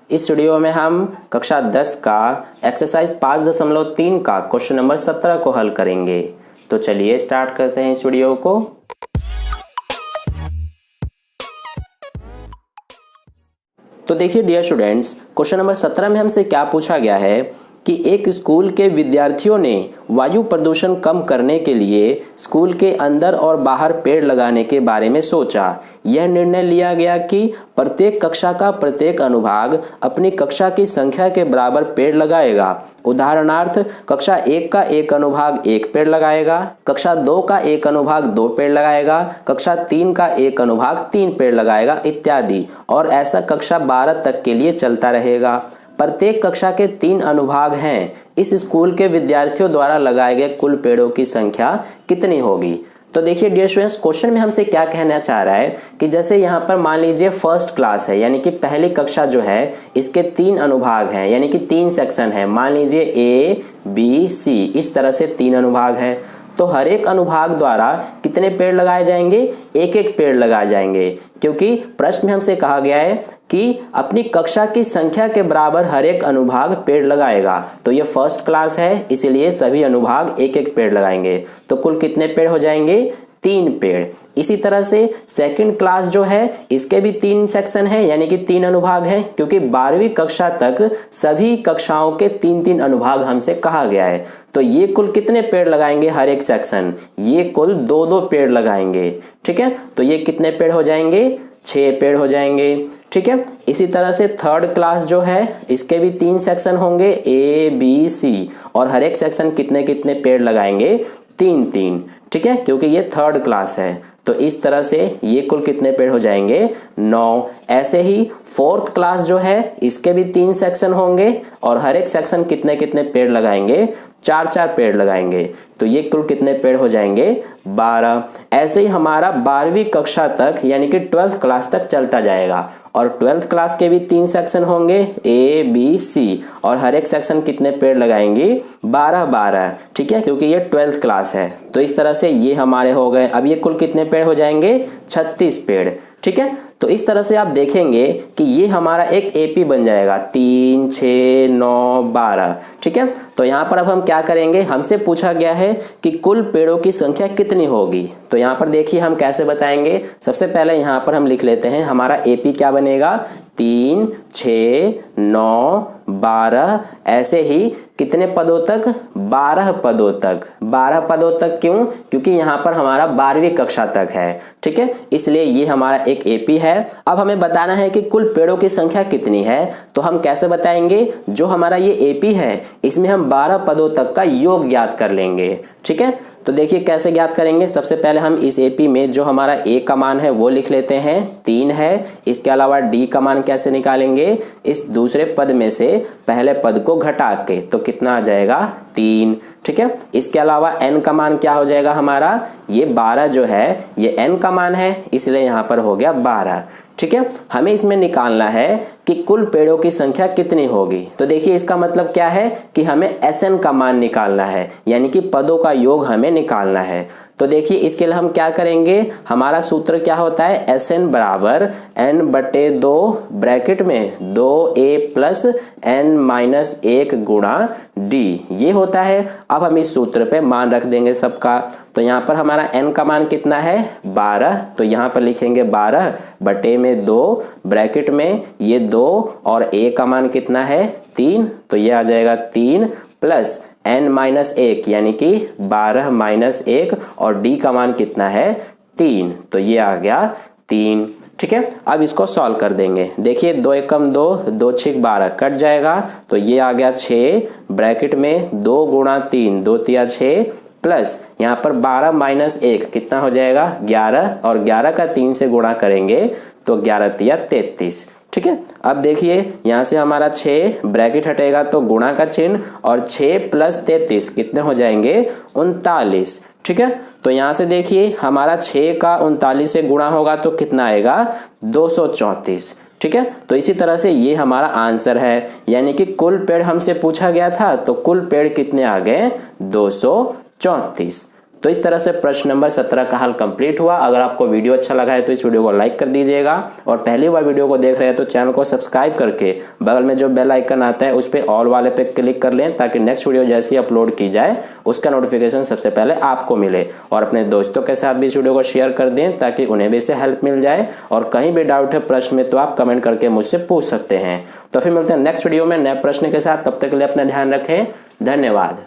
इस वीडियो में हम कक्षा 10 का एक्सरसाइज 5.3 का क्वेश्चन नंबर 17 को हल करेंगे। तो चलिए स्टार्ट करते हैं इस वीडियो को। तो देखिए डियर स्टूडेंट्स, क्वेश्चन नंबर 17 में हमसे क्या पूछा गया है कि एक स्कूल के विद्यार्थियों ने वायु प्रदूषण कम करने के लिए स्कूल के अंदर और बाहर पेड़ लगाने के बारे में सोचा। यह निर्णय लिया गया कि प्रत्येक कक्षा का प्रत्येक अनुभाग अपनी कक्षा की संख्या के बराबर पेड़ लगाएगा। उदाहरणार्थ, कक्षा 1 का एक अनुभाग 1 पेड़ लगाएगा, कक्षा 2 का एक अनुभाग 2 पेड़ लगाएगा, कक्षा 3 का एक अनुभाग 3 पेड़ लगाएगा इत्यादि, और ऐसा कक्षा 12 तक के लिए चलता रहेगा। प्रत्येक कक्षा के 3 अनुभाग हैं। इस स्कूल के विद्यार्थियों द्वारा लगाए गए कुल पेड़ों की संख्या कितनी होगी? तो देखिए डियर स्टूडेंट्स, क्वेश्चन में हमसे क्या कहना चाह रहा है कि जैसे यहाँ पर मान लीजिए फर्स्ट क्लास है, यानी कि पहली कक्षा जो है इसके 3 अनुभाग हैं, यानी कि 3 सेक्शन है। मान लीजिए ए बी सी, इस तरह से 3 अनुभाग हैं। तो हर एक अनुभाग द्वारा कितने पेड़ लगाए जाएंगे? एक एक पेड़ लगाए जाएंगे, क्योंकि प्रश्न में हमसे कहा गया है कि अपनी कक्षा की संख्या के बराबर हर एक अनुभाग पेड़ लगाएगा। तो ये फर्स्ट क्लास है, इसीलिए सभी अनुभाग एक एक पेड़ लगाएंगे। तो कुल कितने पेड़ हो जाएंगे? 3 पेड़। इसी तरह से सेकंड क्लास जो है इसके भी 3 सेक्शन है, यानी कि 3 अनुभाग है, क्योंकि 12वीं कक्षा तक सभी कक्षाओं के 3-3 अनुभाग हमसे कहा गया है। तो ये कुल कितने पेड़ लगाएंगे हर एक सेक्शन? ये कुल 2-2 पेड़ लगाएंगे। ठीक है, तो ये कितने पेड़ हो जाएंगे? 6 पेड़ हो जाएंगे। ठीक है, इसी तरह से थर्ड क्लास जो है इसके भी 3 सेक्शन होंगे, ए बी सी, और हर एक सेक्शन कितने कितने पेड़ लगाएंगे? 3-3। ठीक है, क्योंकि ये थर्ड क्लास है। तो इस तरह से ये कुल कितने पेड़ हो जाएंगे? 9। ऐसे ही फोर्थ क्लास जो है इसके भी 3 सेक्शन होंगे, और हर एक सेक्शन कितने कितने पेड़ लगाएंगे? 4-4 पेड़ लगाएंगे। तो ये कुल कितने पेड़ हो जाएंगे? 12। ऐसे ही हमारा 12वीं कक्षा तक, यानी कि 12th क्लास तक चलता जाएगा, और 12th क्लास के भी 3 सेक्शन होंगे, ए बी सी, और हर एक सेक्शन कितने पेड़ लगाएंगे? 12-12। ठीक है, क्योंकि ये 12th क्लास है। तो इस तरह से ये हमारे हो गए। अब ये कुल कितने पेड़ हो जाएंगे? 36 पेड़। ठीक है, तो इस तरह से आप देखेंगे कि ये हमारा एक एपी बन जाएगा, 3, 6, 9, 12। ठीक है, तो यहाँ पर अब हम क्या करेंगे? हमसे पूछा गया है कि कुल पेड़ों की संख्या कितनी होगी। तो यहाँ पर देखिए हम कैसे बताएंगे। सबसे पहले यहाँ पर हम लिख लेते हैं, हमारा एपी क्या बनेगा? 3, 6, 9, 12। ऐसे ही कितने पदों तक? 12 पदों तक। 12 पदों तक क्यों? क्योंकि यहाँ पर हमारा 12वीं कक्षा तक है। ठीक है, इसलिए ये हमारा एक एपी है। अब हमें बताना है कि कुल पेड़ों की संख्या कितनी है। तो हम कैसे बताएंगे? जो हमारा ये एपी है इसमें हम 12 पदों तक का योग ज्ञात कर लेंगे। ठीक है, तो देखिए कैसे ज्ञात करेंगे। सबसे पहले हम इस एपी में जो हमारा ए का मान है वो लिख लेते हैं, 3 है। इसके अलावा डी का मान कैसे निकालेंगे? इस दूसरे पद में से पहले पद को घटा के, तो कितना आ जाएगा? 3। ठीक है, इसके अलावा n का मान क्या हो जाएगा हमारा? ये 12 जो है ये n का मान है, इसलिए यहाँ पर हो गया 12। ठीक है, हमें इसमें निकालना है कि कुल पेड़ों की संख्या कितनी होगी। तो देखिए इसका मतलब क्या है कि हमें Sn का मान निकालना है, यानी कि पदों का योग हमें निकालना है। तो देखिए इसके लिए हम क्या करेंगे? हमारा सूत्र क्या होता है? Sn बराबर n/2 ब्रैकेट में 2a प्लस n-1 गुणा d, ये होता है। अब हम इस सूत्र पे मान रख देंगे सबका। तो यहाँ पर हमारा n का मान कितना है? 12। तो यहाँ पर लिखेंगे 12 बटे में 2 ब्रैकेट में ये 2, और a का मान कितना है? 3। तो ये आ जाएगा 3 प्लस n-1, यानी कि 12-1, और d का मान कितना है? 3। तो ये आ गया 3। ठीक है, अब इसको सॉल्व कर देंगे। देखिए 2 एकम 2, 2 6 12 कट जाएगा, तो ये आ गया 6 ब्रैकेट में 2 गुणा 3, 2 तिया 6, प्लस यहाँ पर 12-1 कितना हो जाएगा? 11, और 11 का 3 से गुणा करेंगे तो 11 तिया 33। ठीक है, अब देखिए यहाँ से हमारा 6 ब्रैकेट हटेगा तो गुणा का चिन्ह, और 6 प्लस 33 कितने हो जाएंगे? 39। ठीक है, तो यहाँ से देखिए हमारा 6 का 39 से गुणा होगा तो कितना आएगा? 234। ठीक है, तो इसी तरह से ये हमारा आंसर है, यानी कि कुल पेड़ हमसे पूछा गया था, तो कुल पेड़ कितने आ गए? 234। तो इस तरह से प्रश्न नंबर 17 का हल कंप्लीट हुआ। अगर आपको वीडियो अच्छा लगा है तो इस वीडियो को लाइक कर दीजिएगा और पहली बार वीडियो को देख रहे हैं तो चैनल को सब्सक्राइब करके बगल में जो बेल आइकन आता है उस पर ऑल वाले पे क्लिक कर लें ताकि नेक्स्ट वीडियो जैसे ही अपलोड की जाए उसका नोटिफिकेशन सबसे पहले आपको मिले। और अपने दोस्तों के साथ भी इस वीडियो को शेयर कर दें ताकि उन्हें भी इससे हेल्प मिल जाए। और कहीं भी डाउट है प्रश्न में तो आप कमेंट करके मुझसे पूछ सकते हैं। तो फिर मिलते हैं नेक्स्ट वीडियो में नए प्रश्न के साथ। तब तक के लिए अपना ध्यान रखें। धन्यवाद।